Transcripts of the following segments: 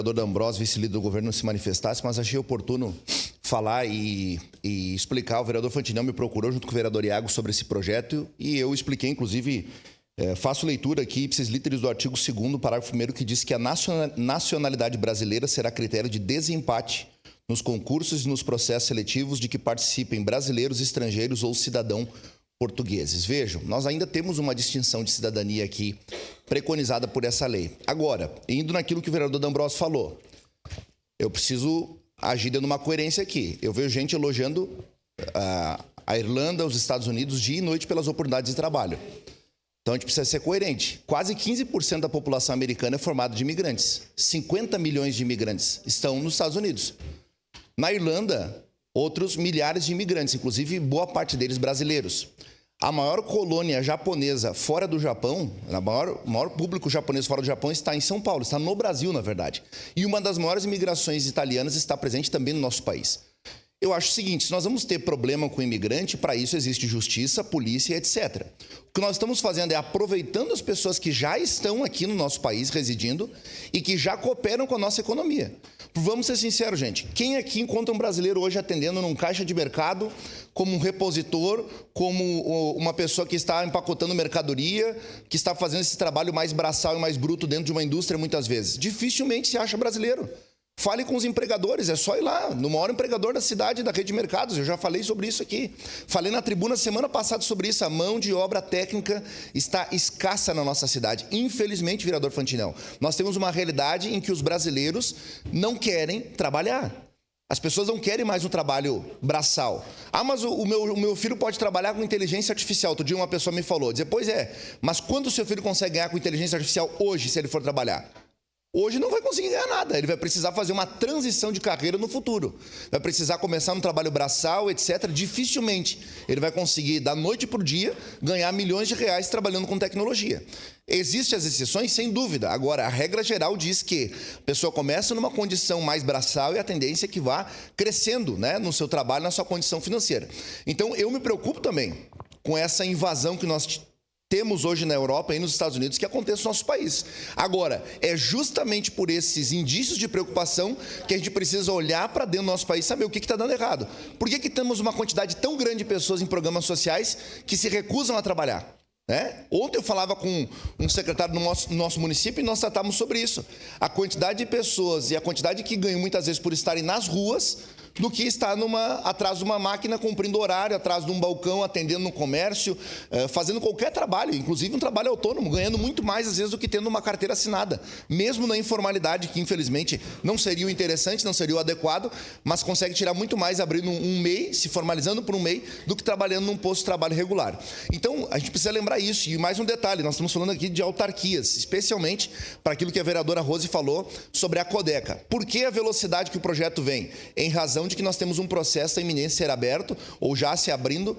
vereador D'Ambrosio, vice-líder do governo, se manifestasse, mas achei oportuno falar e explicar. O vereador Fantinel me procurou junto com o vereador Iago sobre esse projeto e eu expliquei, inclusive, faço leitura aqui, ipsis literis do artigo 2º, parágrafo 1º, que diz que a nacionalidade brasileira será critério de desempate nos concursos e nos processos seletivos de que participem brasileiros, estrangeiros ou cidadão portugueses. Vejam, nós ainda temos uma distinção de cidadania aqui preconizada por essa lei. Agora, indo naquilo que o vereador D'Ambrosio falou, eu preciso agir dando uma coerência aqui. Eu vejo gente elogiando a Irlanda, os Estados Unidos, dia e noite pelas oportunidades de trabalho. Então a gente precisa ser coerente. Quase 15% da população americana é formada de imigrantes. 50 milhões de imigrantes estão nos Estados Unidos. Na Irlanda, outros milhares de imigrantes, inclusive boa parte deles brasileiros. A maior colônia japonesa fora do Japão, o maior público japonês fora do Japão está em São Paulo, está no Brasil, na verdade. E uma das maiores imigrações italianas está presente também no nosso país. Eu acho o seguinte, se nós vamos ter problema com o imigrante, para isso existe justiça, polícia, etc. O que nós estamos fazendo é aproveitando as pessoas que já estão aqui no nosso país, residindo, e que já cooperam com a nossa economia. Vamos ser sinceros, gente. Quem aqui encontra um brasileiro hoje atendendo num caixa de mercado, como um repositor, como uma pessoa que está empacotando mercadoria, que está fazendo esse trabalho mais braçal e mais bruto dentro de uma indústria, muitas vezes? Dificilmente se acha brasileiro. Fale com os empregadores, é só ir lá, no maior empregador da cidade, da rede de mercados, eu já falei sobre isso aqui. Falei na tribuna semana passada sobre isso, a mão de obra técnica está escassa na nossa cidade. Infelizmente, vereador Fantinel, nós temos uma realidade em que os brasileiros não querem trabalhar. As pessoas não querem mais um trabalho braçal. Ah, mas o meu filho pode trabalhar com inteligência artificial. Outro dia uma pessoa me falou, pois é, mas quanto o seu filho consegue ganhar com inteligência artificial hoje, se ele for trabalhar? Hoje não vai conseguir ganhar nada, ele vai precisar fazer uma transição de carreira no futuro. Vai precisar começar no trabalho braçal, etc. Dificilmente ele vai conseguir, da noite para o dia, ganhar milhões de reais trabalhando com tecnologia. Existem as exceções, sem dúvida. Agora, a regra geral diz que a pessoa começa numa condição mais braçal e a tendência é que vá crescendo, né, no seu trabalho, na sua condição financeira. Então, eu me preocupo também com essa invasão que nós temos hoje na Europa e nos Estados Unidos que acontece no nosso país. Agora, é justamente por esses indícios de preocupação que a gente precisa olhar para dentro do nosso país e saber o que está dando errado. Por que temos uma quantidade tão grande de pessoas em programas sociais que se recusam a trabalhar? Ontem eu falava com um secretário do nosso município e nós tratávamos sobre isso. A quantidade de pessoas e a quantidade que ganham muitas vezes por estarem nas ruas do que estar atrás de uma máquina cumprindo horário, atrás de um balcão, atendendo no comércio, fazendo qualquer trabalho, inclusive um trabalho autônomo, ganhando muito mais às vezes do que tendo uma carteira assinada, mesmo na informalidade, que infelizmente não seria o interessante, não seria o adequado, mas consegue tirar muito mais abrindo um MEI, se formalizando por um MEI, do que trabalhando num posto de trabalho regular. Então, a gente precisa lembrar isso. E mais um detalhe, nós estamos falando aqui de autarquias, especialmente para aquilo que a vereadora Rose falou sobre a Codeca. Por que a velocidade que o projeto vem? Em razão de que nós temos um processo da iminência ser aberto, ou já se abrindo,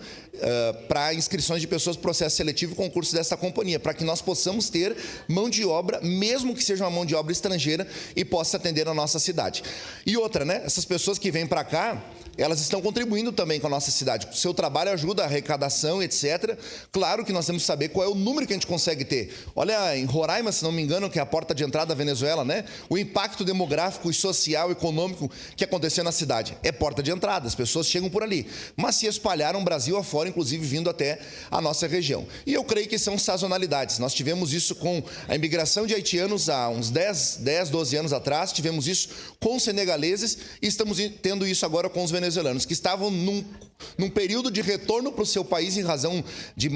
para inscrições de pessoas para processo seletivo e concurso desta companhia, para que nós possamos ter mão de obra, mesmo que seja uma mão de obra estrangeira, e possa atender a nossa cidade. E outra, né? Essas pessoas que vêm para cá, elas estão contribuindo também com a nossa cidade. O seu trabalho ajuda a arrecadação, etc. Claro que nós temos que saber qual é o número que a gente consegue ter. Olha, em Roraima, se não me engano, que é a porta de entrada da Venezuela, né? O impacto demográfico e social, econômico que aconteceu na cidade. É porta de entrada, as pessoas chegam por ali. Mas se espalharam Brasil afora, inclusive vindo até a nossa região. E eu creio que são sazonalidades. Nós tivemos isso com a imigração de haitianos há uns 10, 12 anos atrás, tivemos isso com os senegaleses e estamos tendo isso agora com os venezuelanos, que estavam num período de retorno para o seu país em razão de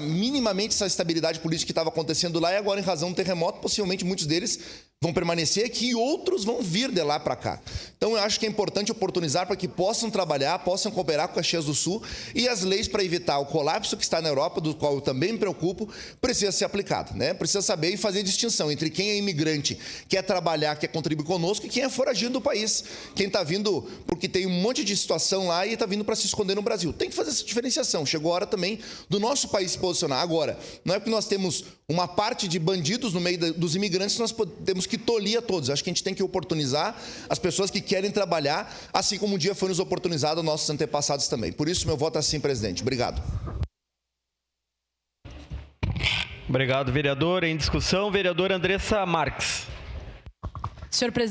minimamente essa estabilidade política que estava acontecendo lá, e agora em razão do terremoto, possivelmente muitos deles vão permanecer aqui e outros vão vir de lá para cá. Então, eu acho que é importante oportunizar para que possam trabalhar, possam cooperar com Caxias do Sul, e as leis para evitar o colapso que está na Europa, do qual eu também me preocupo, precisa ser aplicado, né? Precisa saber e fazer distinção entre quem é imigrante, quer trabalhar, quer contribuir conosco, e quem é foragido do país. Quem está vindo porque tem um monte de situação lá e está vindo para se esconder no Brasil. Tem que fazer essa diferenciação. Chegou a hora também do nosso país se posicionar. Agora, não é porque nós temos uma parte de bandidos no meio dos imigrantes que nós temos que tolir a todos. Acho que a gente tem que oportunizar as pessoas que querem trabalhar, assim como um dia foi nos oportunizado nossos antepassados também. Por isso, meu voto é sim, presidente. Obrigado. Obrigado, vereador. Em discussão, vereadora Andressa Marques. Senhor presidente.